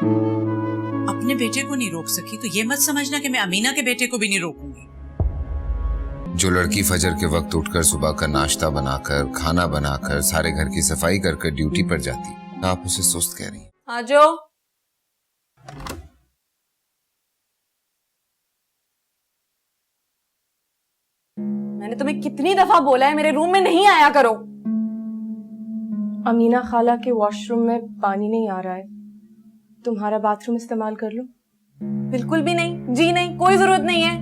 अपने बेटे को नहीं रोक सकी तो ये मत समझना कि मैं अमीना के बेटे को भी नहीं रोकूंगी। जो लड़की फजर के वक्त उठकर सुबह का नाश्ता बनाकर, खाना बनाकर, सारे घर की सफाई कर ड्यूटी पर जाती, आप उसे सुस्त कह रही हैं। आ जाओ। मैंने तुम्हें कितनी दफा बोला है मेरे रूम में नहीं आया करो। अमीना खाला के वॉशरूम में पानी नहीं आ रहा है, तुम्हारा बाथरूम इस्तेमाल कर लो। बिल्कुल भी नहीं, जी नहीं, कोई जरूरत नहीं है।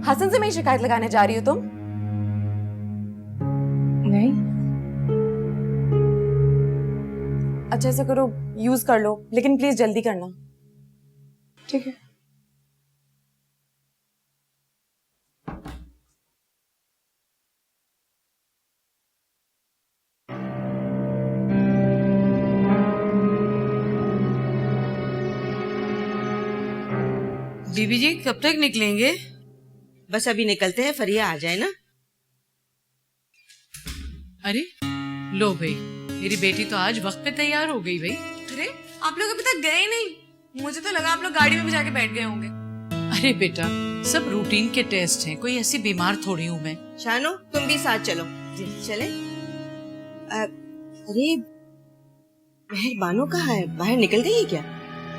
हसन से मैं शिकायत लगाने जा रही हो तुम? नहीं। अच्छा ऐसा करो, यूज कर लो, लेकिन प्लीज जल्दी करना। ठीक है। बीबी जी कब तक निकलेंगे? बस अभी निकलते हैं, फरिया आ जाए ना। अरे लो भाई, मेरी बेटी तो आज वक्त पे तैयार हो गई भाई। अरे आप लोग अभी तक गए नहीं, मुझे तो लगा आप लोग गाड़ी में भी जाके बैठ गए होंगे। अरे बेटा, सब रूटीन के टेस्ट हैं, कोई ऐसी बीमार थोड़ी हूँ मैं। शानो तुम भी साथ चलो। जी चले। अरे मेहर बानो कहाँ है? बाहर निकल गई है क्या?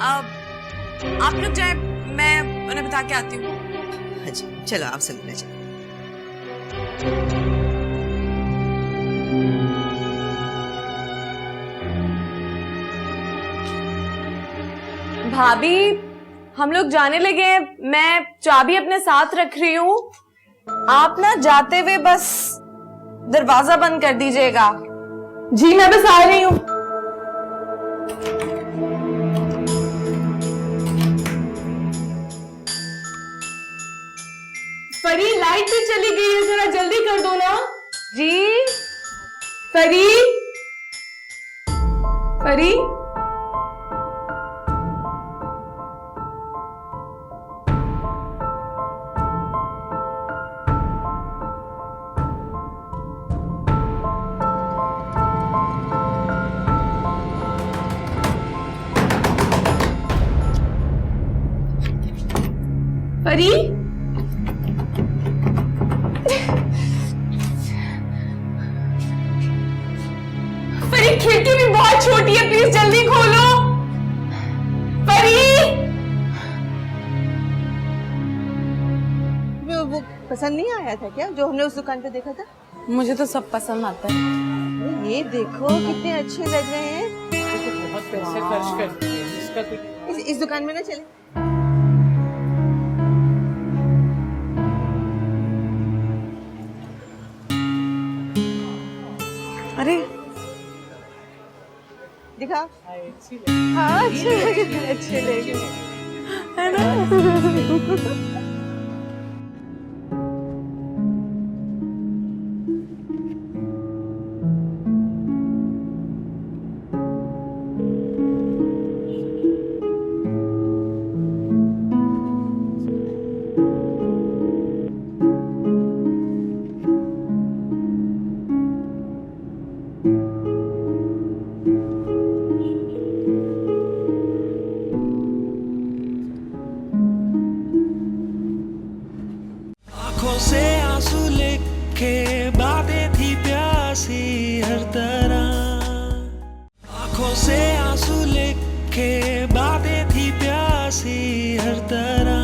आप लोग जाए, मैं उन्हें बता के आती हूँ। हाँ जी चलो, आप सलीना चलो। भाभी हम लोग जाने लगे हैं, मैं चाबी अपने साथ रख रही हूँ। आप ना जाते हुए बस दरवाजा बंद कर दीजिएगा। जी मैं बस आ रही हूँ। परी लाइट भी चली गई है, जरा जल्दी कर दो ना। जी परी, परी, परी, परी खिड़की भी बहुत छोटी है, प्लीज जल्दी खोलो। परी, वो पसंद नहीं आया था क्या जो हमने उस दुकान पे देखा था? मुझे तो सब पसंद आता है। ये देखो कितने अच्छे लग रहे हैं। बहुत पैसे खर्च करती है इसका तो। इस दुकान में ना चले? अरे दिखा। हाँ अच्छे लगे, अच्छे लगे, है ना? आंखों से आंसू लेके बातें थी प्यासी हर तरह। आंखों से आंसू लेके बातें थी प्यासी हर तरह।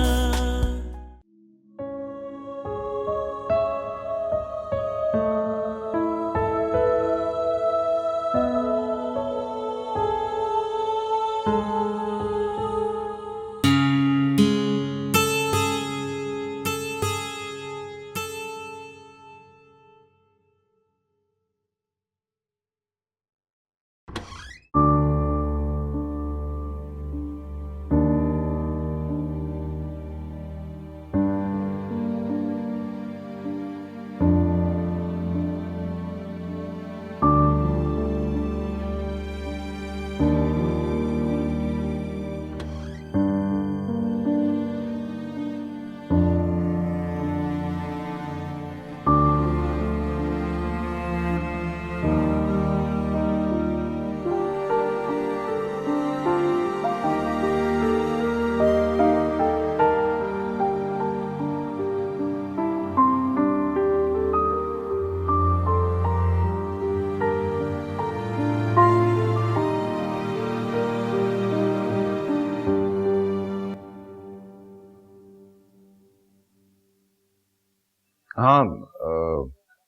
हाँ,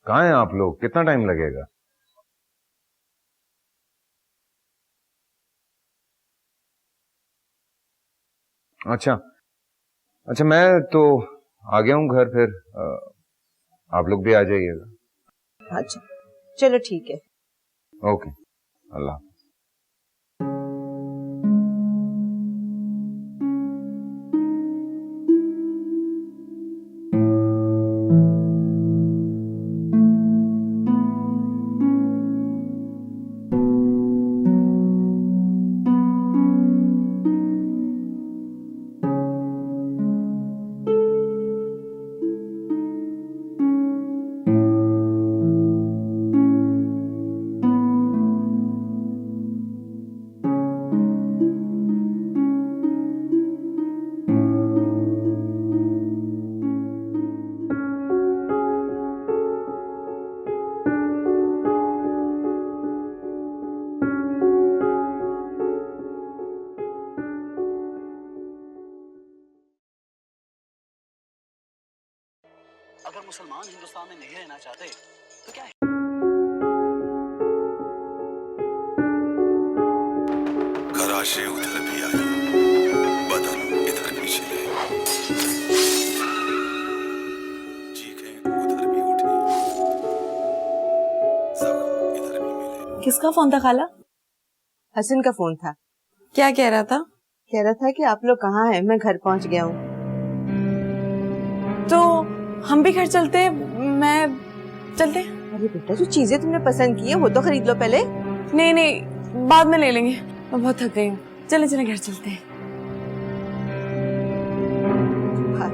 कहाँ हैं आप लोग? कितना टाइम लगेगा? अच्छा, मैं तो आ गया हूँ घर। फिर आप लोग भी आ जाइएगा। अच्छा चलो ठीक है। ओके, अल्लाह हाफ़िज़। अगर मुसलमान हिंदुस्तान में नहीं रहना चाहते तो क्या है? खराशे उधर भी आया, बदन इधर भी छिले, चीखें उधर भी उठी, जख्म इधर भी मिले। किसका फोन था खाला? हसन का फोन था। क्या कह रहा था? कह रहा था कि आप लोग कहाँ हैं, मैं घर पहुंच गया हूँ। तो हम भी घर चलते, चलते। अरे बेटा, जो चीजें तुमने पसंद की है वो तो खरीद लो पहले। नहीं, बाद में ले लेंगे, मैं बहुत थक गई हूँ। चले घर चलते हैं। हाँ।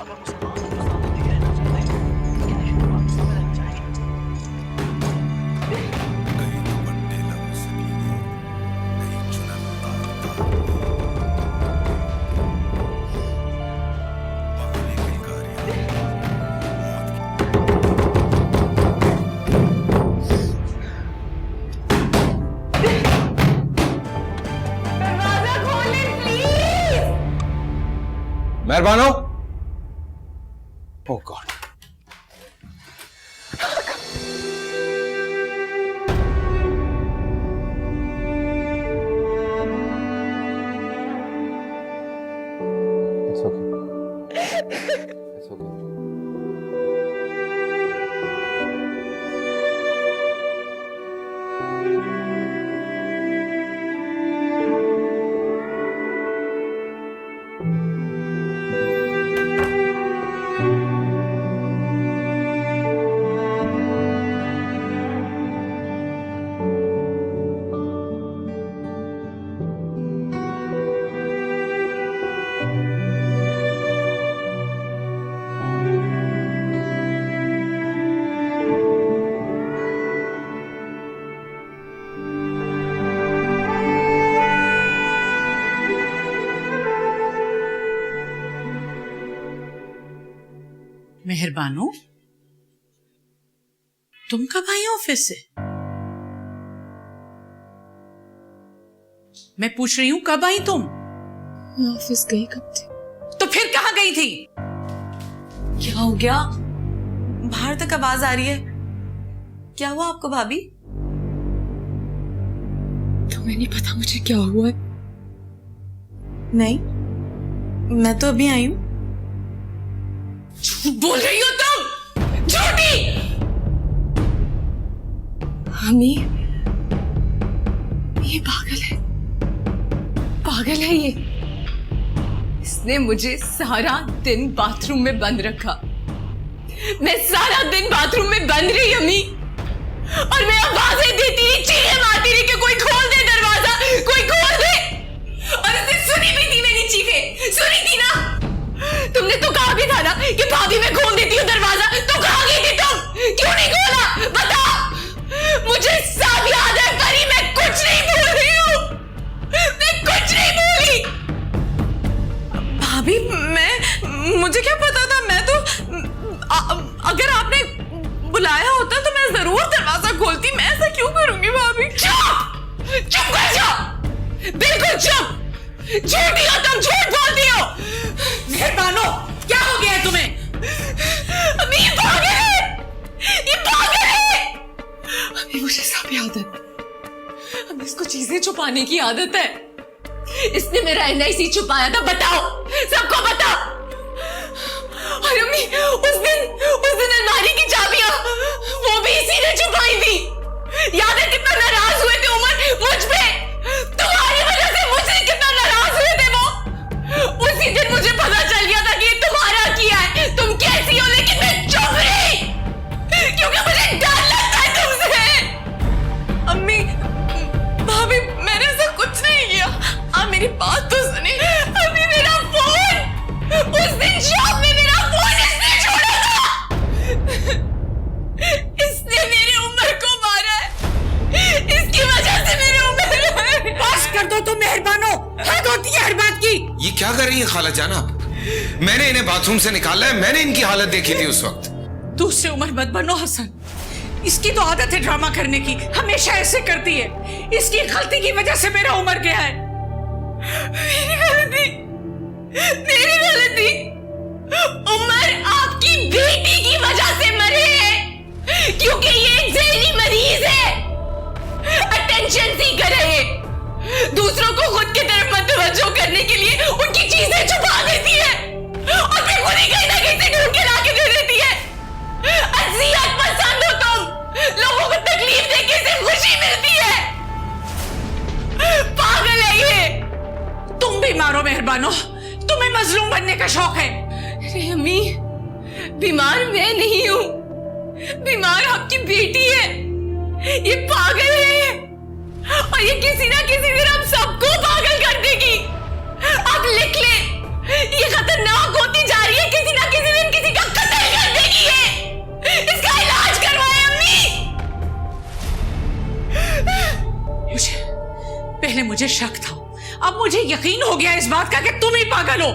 अगर मुसलमान हिंदुस्तान में नहीं रहना चाहते तो क्या है? पाकिस्तान में रहना चाहेंगे। कहीं दुपट्टे लबों से भीगे, कहीं चुनर तार बहाने किलकारियां, दरवाजा खोले प्लीज। मेहरबान हो। Oh god. It's okay. It's okay. Meherbano, तुम कब आई ऑफिस से? मैं पूछ रही हूं कब आई तुम? मैं ऑफिस गई कब थी? तो फिर कहां गई थी? क्या हो गया? बाहर तक आवाज आ रही है। क्या हुआ आपको भाभी? तुम्हें नहीं पता मुझे क्या हुआ है? नहीं, मैं तो अभी आई हूं। बोल रही हो तुम? झूठी! हमी, ये पागल है ये। इसने मुझे सारा दिन बाथरूम में बंद रखा। मैं सारा दिन बाथरूम में बंद रही अम्मी, और मैं आवाजें देती रही, चीखें मारती रही कि कोई खोल दे दरवाजा, कोई खोल दे। और इसने सुनी भी थी मेरी चीखें, सुनी थी ना? तुमने तो कहा भी था ना कि भाभी मैं खोल देती हूँ दरवाजा। तो कहाँ गई थी तुम? क्यों नहीं खोला? बताओ। मुझे सब याद है परी, मैं कुछ नहीं भूल रही हूँ, मैं कुछ नहीं भूली। भाभी, मुझे क्या पता था? मैं तो अगर आपने बुलाया होता तो मैं जरूर दरवाजा खोलती। मैं ऐसा क्यों करूंगी भाभी? चुप! चुप कर जाओ, बिल्कुल चुप। झूठी हो तुम, झूठ बोलती हो। मेहरबानो, क्या हो गया है तुम्हें? अम्मी ये पागल है, ये पागल है। अम्मी मुझे सब याद है। अम्मी इसको चीजें छुपाने की आदत है। इसने मेरा एनआईसी छुपाया था, बताओ, सबको बताओ। और अम्मी उस दिन अलमारी की चाबियां वो भी इसी ने छुपाई थी। याद है कितना नाराज हुए थे उमर मुझ पे? तुम्हारी वजह से मुझसे कितना नाराज हुए थे वो। उसी दिन मुझे पता चल गया था कि ये तुम्हारा किया है। तुम कैसी हो, लेकिन मैं चुप रही क्योंकि मुझे डर लगता है तुमसे। अम्मी, भाभी, मैंने ऐसा कुछ नहीं किया। आप मेरी बात तो सुनिए। अभी मेरा फोन, उस दिन शॉप में मेरा फोन इसने छोड़ा था। इसने मेरी उम्र को मारा है। इसकी वजह से मेरी उम्र। बस कर दो तुम मेहरबानो, हद होती है हर बात की। ये क्या कर रही है खाला जान आप? मैंने इन्हें बाथरूम से निकाला है, मैंने इनकी हालत देखी थी उस वक्त। दूसरे उमर मत बनो हसन, इसकी तो आदत है ड्रामा करने की, हमेशा ऐसे करती है। इसकी गलती की वजह से मेरा उमर गया है। मेरी गलती, मेरी गलती। उमर आपकी बेटी की वजह से मरे हैं क्योंकि ये एक जहरी मरीज है, अटेंशन सीकर है। दूसरों को खुद की तरफ मतवज्जो करने के लिए उनकी चीजें छुपा देती है और फिर खुद ही कहीं ना कहीं से ढूंढ के लाके दे देती है। अज़ियत पसंद हो तुम, लोगों को तकलीफ देके से खुशी मिलती है। पागल है ये। तुम भी मारो मेहरबानो, तुम्हें मजलूम बनने का शौक है। अरे अम्मी, बीमार मैं नहीं हूं, बीमार आपकी बेटी है। ये पागल है और ये किसी ना किसी दिन हम सबको पागल कर देगी। आप लिख ले, ये खतरनाक होती जा रही है, किसी ना किसी दिन किसी का कत्ल कर देगी ये। इसका इलाज करवाएं अम्मी। पहले मुझे शक था, अब मुझे यकीन हो गया इस बात का कि तुम ही पागल हो।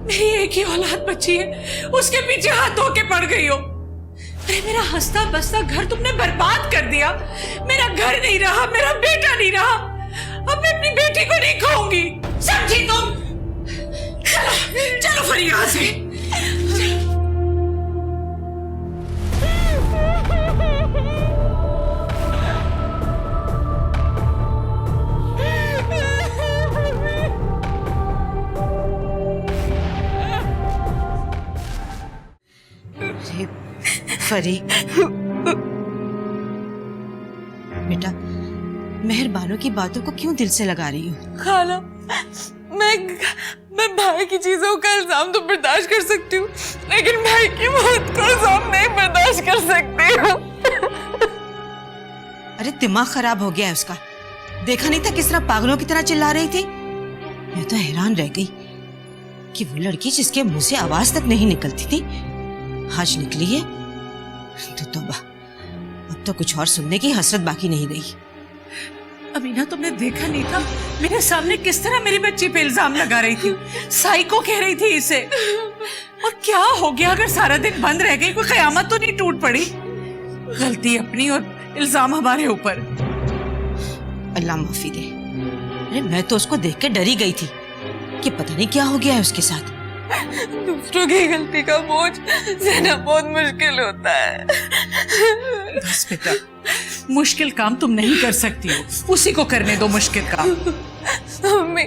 मेरी एक ही औलाद बची है, उसके पीछे हाथ धो के पड़ गई हो। अरे मेरा हंसता बसता घर तुमने बर्बाद कर दिया। मेरा घर नहीं रहा, मेरा बेटा नहीं रहा। अब मैं अपनी बेटी को नहीं खाऊंगी, समझी तुम? चलो चलो फिर यहां से। फरी, बेटा, मेहरबानों की बातों को क्यों दिल से लगा रही हो? खाला, मैं भाई की चीजों का इल्जाम तो बर्दाश्त कर सकती हूँ, लेकिन भाई की मौत का इल्जाम नहीं बर्दाश्त कर सकती हूँ। अरे दिमाग खराब हो गया है उसका। देखा नहीं था किस तरह पागलों की तरह चिल्ला रही थी? मैं तो हैरान रह गई कि वो लड़की जिसके मुंह से आवाज तक नहीं निकलती थी आज निकली है। तो तौबा, अब तो कुछ और सुनने की हसरत बाकी नहीं रही। अमीना, तुमने देखा नहीं था मेरे सामने किस तरह मेरी बच्ची पे इल्जाम लगा रही थी? साइको कह रही थी इसे। और क्या हो गया अगर सारा दिन बंद रह गई? कोई कयामत तो नहीं टूट पड़ी? गलती अपनी और इल्जाम हमारे ऊपर। अल्लाह माफी दे। अरे मैं तो उसको देख के डरी गई थी कि पता नहीं क्या हो गया है उसके साथ। दूसरों की गलती का बोझ सहना बहुत मुश्किल होता है। बस बेटा, मुश्किल काम तुम नहीं कर सकती हो, उसी को करने दो मुश्किल काम। मम्मी,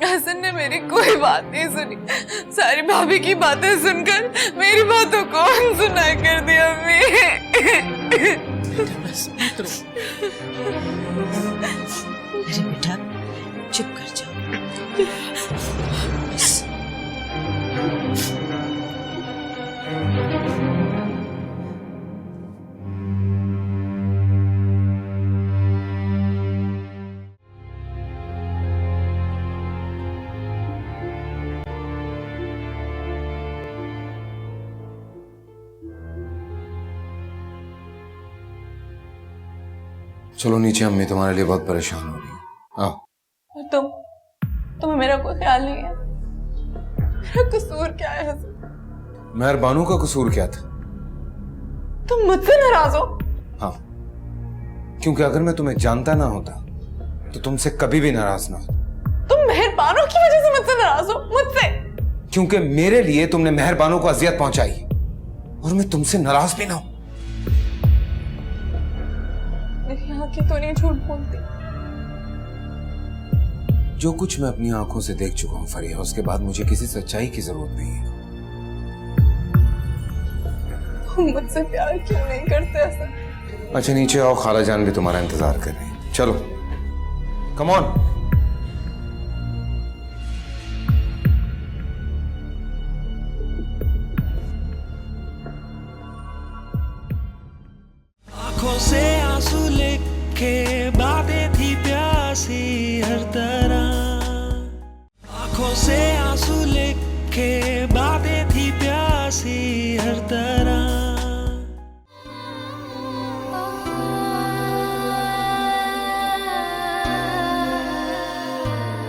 हसन ने मेरी कोई बात नहीं सुनी। सारी भाभी की बातें सुनकर मेरी बातों को अनसुना कर दिया। अम्मी बस मत रो। अरे बेटा, चुप कर जाओ। बस। चलो नीचे, अम्मी तुम्हारे लिए बहुत परेशान हो रही है। आओ। तुम्हें मेरा कोई ख्याल नहीं है? मेरा कसूर क्या है हसन? मेहरबानों का कसूर क्या था? तुम मुझसे नाराज हो? हाँ, क्योंकि अगर मैं तुम्हें जानता ना होता तो तुमसे कभी भी नाराज ना होता। तुम मेहरबानों की वजह से मुझसे नाराज हो? मुझसे? क्योंकि मेरे लिए तुमने मेहरबानों को अजियत पहुंचाई और मैं तुमसे नाराज भी ना हूं। मेरी आंखें तो नहीं झूठ बोलती। जो कुछ मैं अपनी आंखों से देख चुका हूं फरिया, उसके बाद मुझे किसी सच्चाई की जरूरत नहीं है। तुम मुझसे प्यार क्यों नहीं करते ऐसा? अच्छा नीचे आओ, खाला जान भी तुम्हारा इंतजार कर रही है। चलो कम ऑन। आंखों से आंसू लेके बातें थी प्यासी हर तरह, आंखों से आंसू लेके बातें थी प्यासी हर तरह।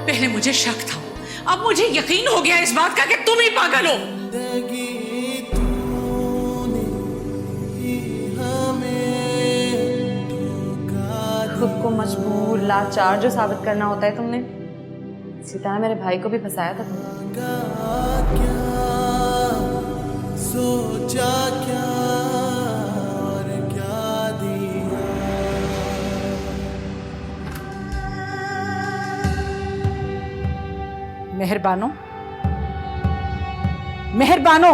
पहले मुझे शक था, अब मुझे यकीन हो गया इस बात का कि तुम ही पागल हो। खुद को मजबूर लाचार जो साबित करना होता है तुमने, इसी तरह मेरे भाई को भी फंसाया था तुमने। सोचा क्या और क्या दिया। मेहरबानो, मेहरबानो,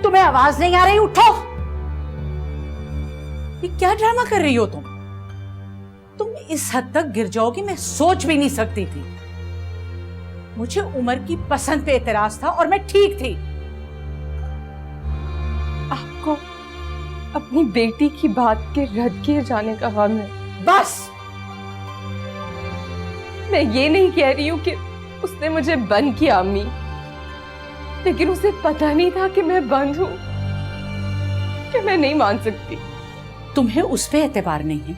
तुम्हें आवाज नहीं आ रही? उठो। ये क्या ड्रामा कर रही हो तुम इस हद तक गिर जाओगी मैं सोच भी नहीं सकती थी। मुझे उमर की पसंद पे एतराज था और मैं ठीक थी। आपको अपनी बेटी की बात के रद्द किए जाने का गम है? बस। मैं ये नहीं कह रही हूँ कि उसने मुझे बंद किया अम्मी, लेकिन उसे पता नहीं था कि मैं बंद हूँ, कि मैं नहीं मान सकती। तुम्हें उस पे एतबार नहीं है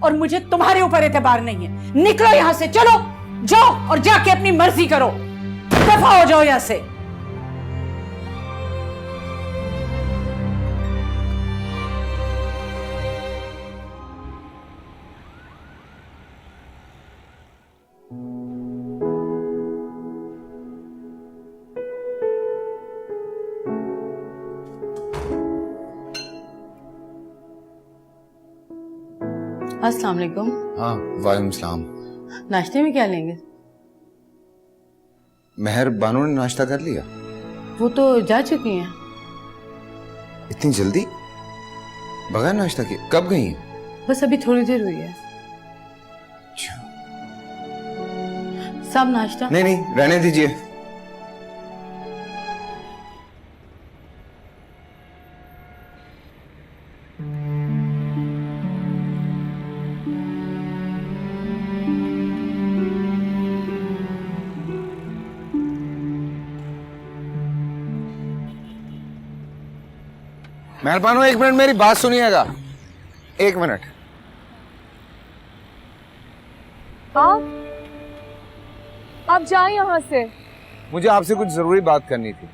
और मुझे तुम्हारे ऊपर एतबार नहीं है। निकलो यहां से, चलो जाओ और जाके अपनी मर्जी करो, दफा हो जाओ यहां से। अस्सलाम वालेकुम। हाँ वालेकुम सलाम। नाश्ते में क्या लेंगे? मेहर बानो ने नाश्ता कर लिया? वो तो जा चुकी हैं। इतनी जल्दी? बगैर नाश्ता किए कब गई हैं? बस अभी थोड़ी देर हुई है। सब नाश्ता? नहीं नहीं रहने दीजिए। मेहरबानो एक मिनट मेरी बात सुनिएगा। एक मिनट। आप जाए यहाँ से। मुझे आपसे कुछ जरूरी बात करनी थी।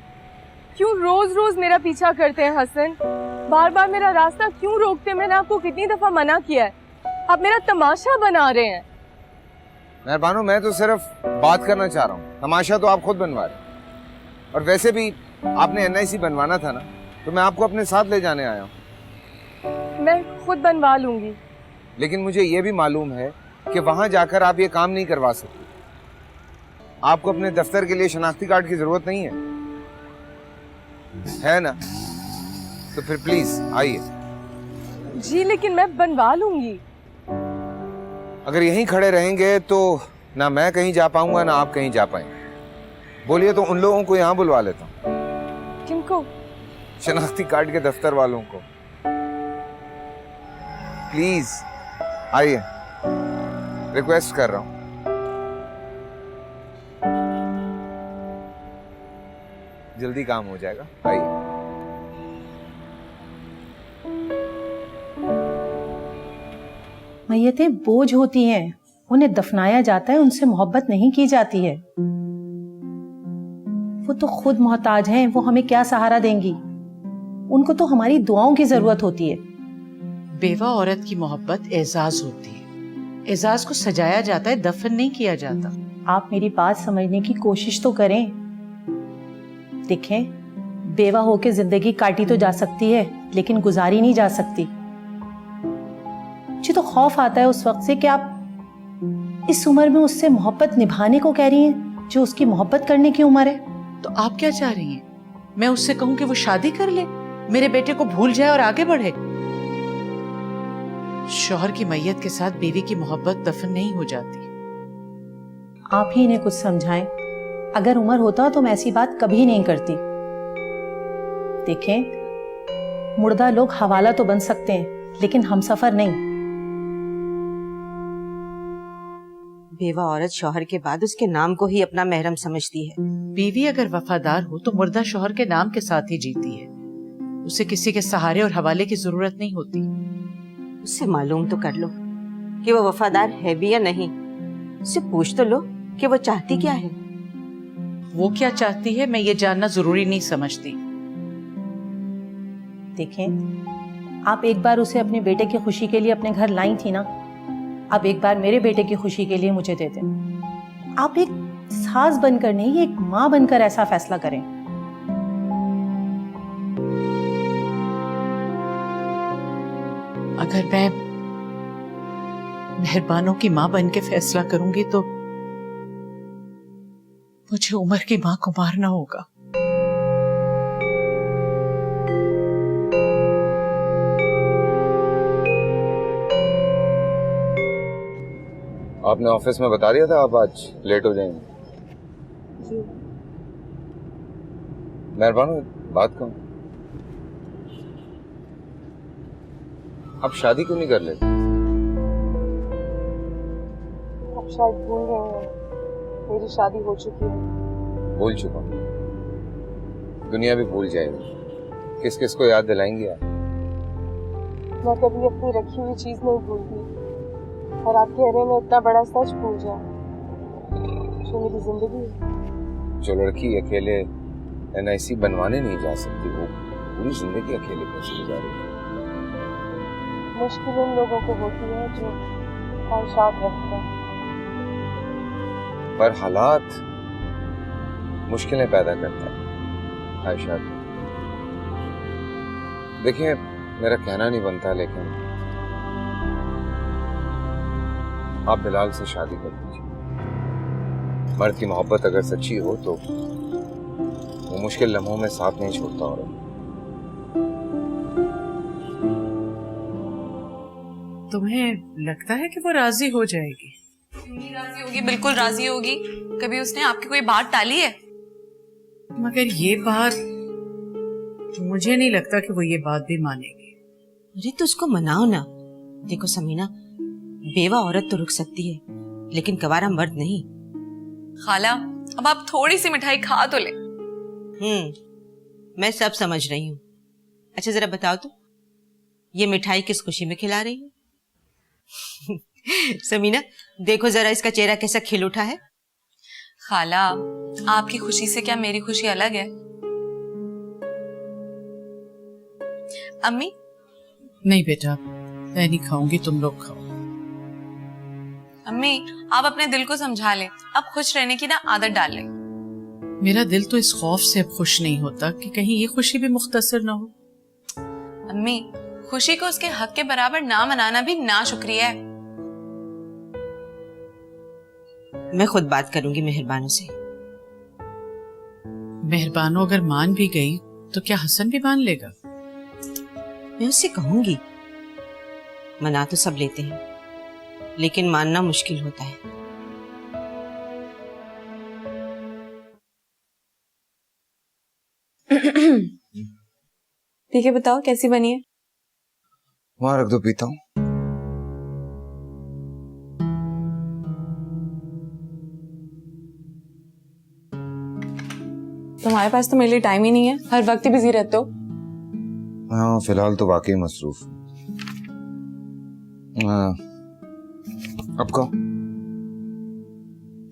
क्यों रोज रोज मेरा पीछा करते हैं हसन? बार बार मेरा रास्ता क्यों रोकते हैं? मैंने आपको कितनी दफा मना किया है, आप मेरा तमाशा बना रहे हैं। मेहरबानो मैं तो सिर्फ बात करना चाह रहा हूँ, तमाशा तो आप खुद बनवा रहे। और वैसे भी आपने NIC बनवाना था ना, तो मैं आपको अपने साथ ले जाने आया हूँ। मैं खुद बनवा लूंगी। लेकिन मुझे ये भी मालूम है कि वहां जाकर आप ये काम नहीं करवा सकते। आपको अपने दफ्तर के लिए शनाख्ती कार्ड की जरूरत नहीं है ना? तो फिर प्लीज आइए। जी लेकिन मैं बनवा लूंगी। अगर यहीं खड़े रहेंगे तो ना मैं कहीं जा पाऊंगा ना आप कहीं जा पाएंगे। बोलिए तो उन लोगों को यहाँ बुलवा लेता हूँ। किनको? शनाख्ती कार्ड के दफ्तर वालों को। प्लीज आइए, रिक्वेस्ट कर रहा हूं। जल्दी काम हो जाएगा, आइए। मैयतें बोझ होती हैं, उन्हें दफनाया जाता है, उनसे मोहब्बत नहीं की जाती है। वो तो खुद मोहताज हैं, वो हमें क्या सहारा देंगी? उनको तो हमारी दुआओं की जरूरत होती है। बेवा औरत की मोहब्बत एजाज होती है। एजाज को सजाया जाता है, दफन नहीं किया जाता। आप मेरी बात समझने की कोशिश तो करें। देखें, बेवा होके जिंदगी काटी तो जा सकती है, लेकिन गुजारी नहीं जा सकती। मुझे तो खौफ आता है उस वक्त से कि आप इस उम्र में उससे मोहब्बत निभाने को कह रही हैं जो उसकी मोहब्बत करने की उम्र है। तो आप क्या चाह रही हैं? मैं उससे कहूं कि वो शादी कर ले, मेरे बेटे को भूल जाए और आगे बढ़े? शौहर की मैयत के साथ बीवी की मोहब्बत दफन नहीं हो जाती। आप ही इन्हें कुछ समझाएं। अगर उम्र होता तो मैं ऐसी बात कभी नहीं करती। देखें, मुर्दा लोग हवाला तो बन सकते हैं, लेकिन हमसफर नहीं। बेवा औरत शौहर के बाद उसके नाम को ही अपना महरम समझती है। बीवी अगर वफादार हो तो मुर्दा शौहर के नाम के साथ ही जीती है। उसे किसी के सहारे और हवाले की जरूरत नहीं होती। उससे मालूम तो कर लो कि वो वफादार है भी या नहीं। उससे पूछ तो लो कि वो चाहती क्या है। वो क्या चाहती है मैं ये जानना जरूरी नहीं समझती। देखें, आप एक बार उसे अपने बेटे की खुशी के लिए अपने घर लाई थी ना, अब एक बार मेरे बेटे की खुशी के लिए मुझे दे दें। आप एक सास बनकर नहीं, एक माँ बनकर ऐसा फैसला करें। अगर मैं मेहरबानों की माँ बन के फैसला करूंगी तो मुझे उमर की माँ को मारना होगा। आपने ऑफिस में बता दिया था आप आज लेट हो जाएंगे। मेहरबान बात कहूं, आप शादी क्यों नहीं कर लेते? आप शायद भूल गए हैं, मेरी शादी हो चुकी है। भूल चुका हूं, दुनिया भी भूल जाएगी। किस किस को याद दिलाएंगे आप? मैं कभी अपनी रखी हुई चीज नहीं भूलती, और आप कह रहे हैं मैं इतना बड़ा सच भूल जाऊं जो मेरी जिंदगी है। जो लड़की अकेले NIC बनवाने नहीं जा सकती, वो पूरी जिंदगी अकेले कैसे गुजारेगी? मुश्किल उन लोगों को होती है जो ख्वाहिशात रखते हैं, पर हालात मुश्किलें पैदा करता है। ख्वाहिशात, देखिए मेरा कहना नहीं बनता, लेकिन आप बिलाल से शादी कर दीजिए। मर्द की मोहब्बत अगर सच्ची हो तो वो मुश्किल लम्हों में साथ नहीं छोड़ता। और तुम्हें लगता है कि वो राजी हो जाएगी? राजी होगी, बिल्कुल राजी होगी। कभी उसने आपकी कोई बात टाली है? मगर ये बात मुझे नहीं लगता कि वो ये बात भी मानेगी। अरे तो उसको मनाओ ना। देखो समीना, बेवा औरत तो रुक सकती है, लेकिन गवारा मर्द नहीं। खाला, अब आप थोड़ी सी मिठाई खा तो ले। मैं सब समझ रही हूँ। अच्छा जरा बताओ तो, ये मिठाई किस खुशी में खिला रही हूँ? समीना देखो जरा इसका चेहरा कैसा खिल उठा है। खाला, आपकी खुशी से क्या मेरी खुशी अलग है? अम्मी? नहीं बेटा, मैं नहीं खाऊंगी, तुम लोग खाओ। अम्मी, आप अपने दिल को समझा लें, अब खुश रहने की ना आदत डाल लें। मेरा दिल तो इस खौफ से अब खुश नहीं होता कि कहीं ये खुशी भी मुख्तसर ना हो। अम्मी, खुशी को उसके हक के बराबर ना मनाना भी ना शुक्रिया है। मैं खुद बात करूंगी मेहरबानों से। मेहरबानों अगर मान भी गई तो क्या हसन भी मान लेगा? मैं उससे कहूंगी। मना तो सब लेते हैं, लेकिन मानना मुश्किल होता है। ठीक है, बताओ कैसी बनी है? वहां रख दो, पीता हूँ। तुम्हारे पास तो मेरे लिए टाइम ही नहीं है, हर वक्त ही बिजी रहते हो। हाँ फिलहाल तो वाकई मसरूफ हूँ। अब कहो,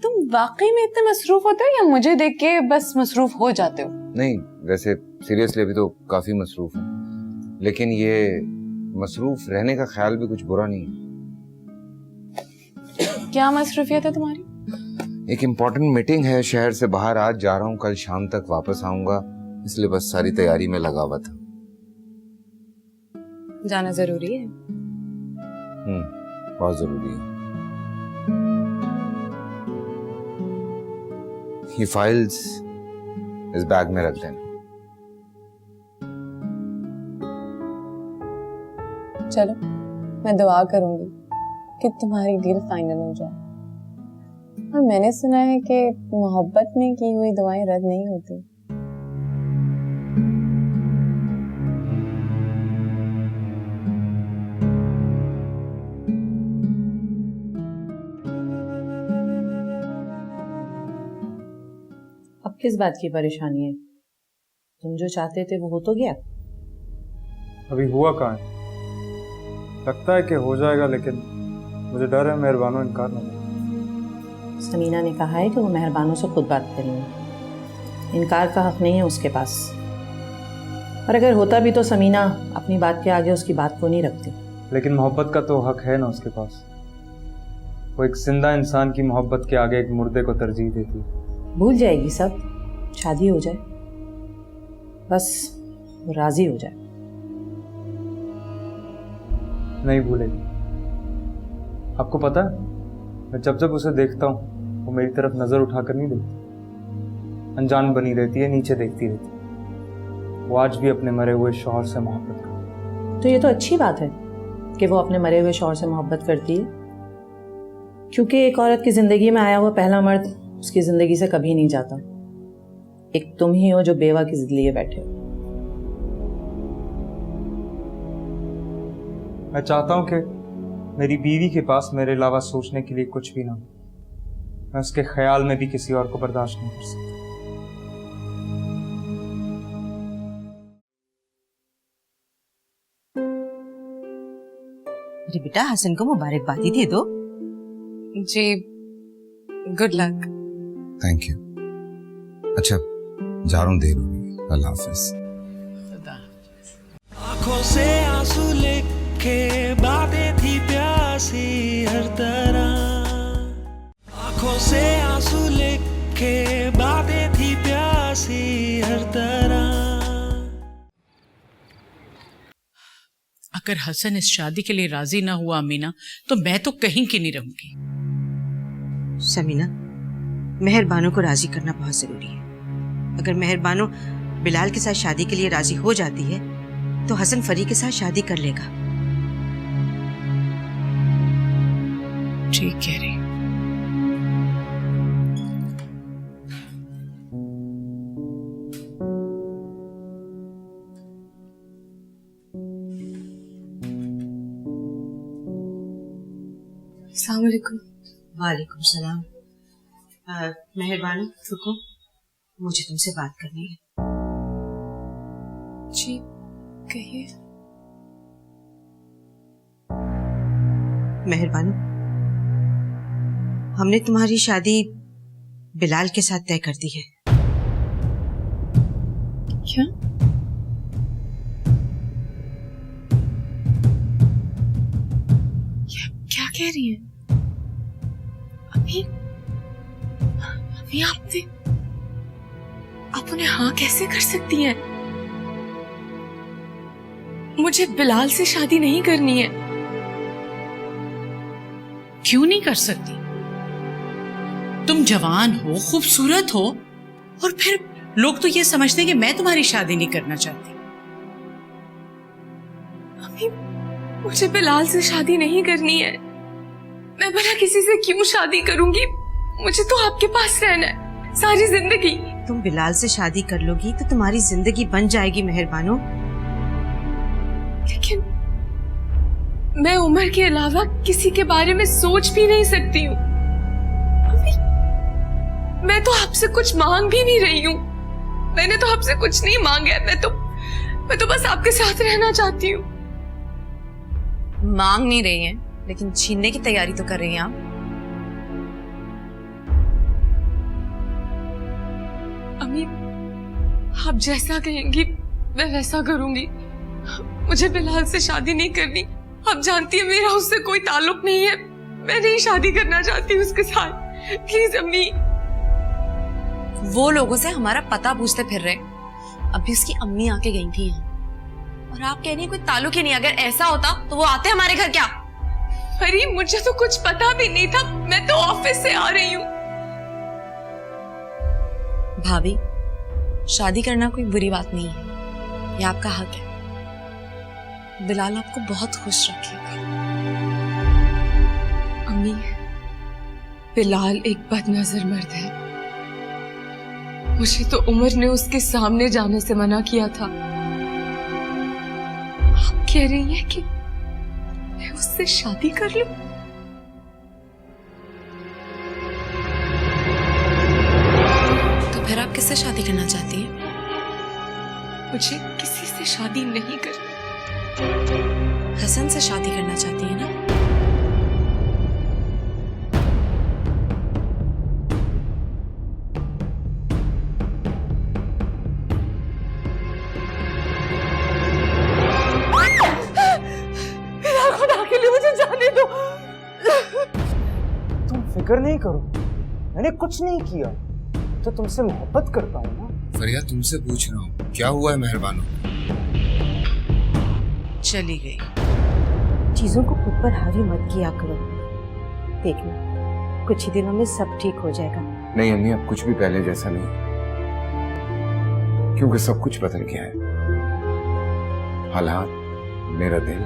तुम वाकई में इतने मसरूफ होते हो या मुझे देख के बस मसरूफ हो जाते हो? नहीं वैसे सीरियसली अभी तो काफी मसरूफ हूँ, लेकिन ये मसरूफ रहने का ख्याल भी कुछ बुरा नहीं है। क्या मसरूफियत है तुम्हारी? एक इम्पोर्टेंट मीटिंग है, शहर से बाहर आज जा रहा हूँ, कल शाम तक वापस आऊंगा, इसलिए बस सारी तैयारी में लगा हुआ था। जाना जरूरी है। बहुत जरूरी है। ये फाइल्स इस बैग में रख देना। चलो, मैं दुआ करूंगी कि तुम्हारी डील फाइनल हो जाए। और मैंने सुना है कि मोहब्बत में की हुई दुआएं रद्द नहीं होती। अब किस बात की परेशानी है? तुम जो चाहते थे वो हो तो गया। अभी हुआ कहाँ है? लगता है कि हो जाएगा, लेकिन मुझे डर है मेहरबानों इनकार ना करें। समीना ने कहा है कि वो मेहरबानों से खुद बात करेंगे, इनकार का हक नहीं है उसके पास। और अगर होता भी तो समीना अपनी बात के आगे उसकी बात को नहीं रखती। लेकिन मोहब्बत का तो हक है ना उसके पास। वो एक जिंदा इंसान की मोहब्बत के आगे एक मुर्दे को तरजीह देती है। भूल जाएगी सब, शादी हो जाए, बस वो राजी हो जाए। नहीं भूलेगी। आपको पता है, मैं जब जब उसे देखता हूँ वो मेरी तरफ नजर उठाकर नहीं देखती, अनजान बनी रहती है, नीचे देखती रहती है। वो आज भी अपने मरे हुए शौहर से मोहब्बत करती है। तो ये तो अच्छी बात है कि वो अपने मरे हुए शौहर से मोहब्बत करती है, क्योंकि एक औरत की जिंदगी में आया हुआ पहला मर्द उसकी जिंदगी से कभी नहीं जाता। एक तुम ही हो जो बेवा की जिद लिए बैठे हो। मैं चाहता हूं कि मेरी बीवी के पास मेरे अलावा सोचने के लिए कुछ भी ना हो। मैं उसके ख्याल में भी किसी और को बर्दाश्त नहीं कर सकता। अरे बेटा, हसन को मुबारकबादी दे दो। जी, गुड लक। Thank you. अच्छा, जा रहा हूँ, देर हो गई। अल्लाह हाफिज। आंखों से आंसू लेके बातें थी प्यासी हर तरह। आंखों से आंसू लेके बातें थी प्यासी हर तरह। अगर हसन इस शादी के लिए राजी ना हुआ अमीना, तो मैं तो कहीं की नहीं रहूंगी। समीना, मेहरबानों को राजी करना बहुत जरूरी है। अगर मेहरबानों बिलाल के साथ शादी के लिए राजी हो जाती है तो हसन फरी के साथ शादी कर लेगा। ठीक कह रही। अस्सलाम वालेकुम। वालेकुम सलाम। मेहरबानों, रुको, मुझे तुमसे बात करनी है। जी, कहिए। मेहरबानों, हमने तुम्हारी शादी बिलाल के साथ तय कर दी है। क्या? क्या कह रही हैं? अभी आप उन्हें हाँ कैसे कर सकती हैं? मुझे बिलाल से शादी नहीं करनी है। क्यों नहीं कर सकती? तुम जवान हो, खूबसूरत हो, और फिर लोग तो ये समझते हैं कि मैं तुम्हारी शादी नहीं करना चाहती। अभी मुझे बिलाल से शादी नहीं करनी है। मैं भला किसी से क्यों शादी करूंगी? मुझे तो आपके पास रहना है सारी जिंदगी। तुम बिलाल से शादी कर लोगी तो तुम्हारी जिंदगी बन जाएगी मेहरबानों। लेकिन मैं उम्र के अलावा किसी के बारे में सोच भी नहीं सकती हूँ। मैं तो आपसे कुछ मांग भी नहीं रही हूँ। मैंने तो आपसे कुछ नहीं मांगा है। मैं तो बस आपके साथ रहना चाहती हूँ। मांग नहीं रही हैं, लेकिन छीनने की तैयारी तो कर रही हैं आप। अम्मी, आप जैसा कहेंगी मैं वैसा करूंगी। मुझे बिलाल से शादी नहीं करनी। आप जानती है मेरा उससे कोई ताल्लुक नहीं है। मैं नहीं शादी करना चाहती उसके साथ। प्लीज अम्मी। वो लोगों से हमारा पता पूछते फिर रहे। अभी उसकी अम्मी आके गई थी यहाँ, और आप कह रही हैं कोई ताल्लुक ही नहीं। अगर ऐसा होता तो वो आते हमारे घर क्या? अरे मुझे तो कुछ पता भी नहीं था, मैं तो ऑफिस से आ रही हूँ। भाभी, शादी करना कोई बुरी बात नहीं है, ये आपका हक है। बिलाल आपको बहुत खुश रखेगा। अम्मी, बिलाल एक बदनजर मर्द है। मुझे तो उमर ने उसके सामने जाने से मना किया था। आप कह रही हैं कि मैं उससे शादी कर लूं? तो फिर आप किससे शादी करना चाहती हैं? मुझे किसी से शादी नहीं करनी। हसन से शादी करना चाहती है ना? खुदा के लिए मुझे जाने दो। तुम फिक्र नहीं करो, मैंने कुछ नहीं किया। तो तुमसे मोहब्बत करता हूँ ना। फरिया, तुमसे पूछ रहा हूँ, क्या हुआ है मेहरबानों? चली गई। चीजों को खुद पर हावी मत किया करो। देखना कुछ ही दिनों में सब ठीक हो जाएगा। नहीं अम्मी, अब कुछ भी पहले जैसा नहीं, क्योंकि सब कुछ बदल गया है। हालात, मेरा दिल,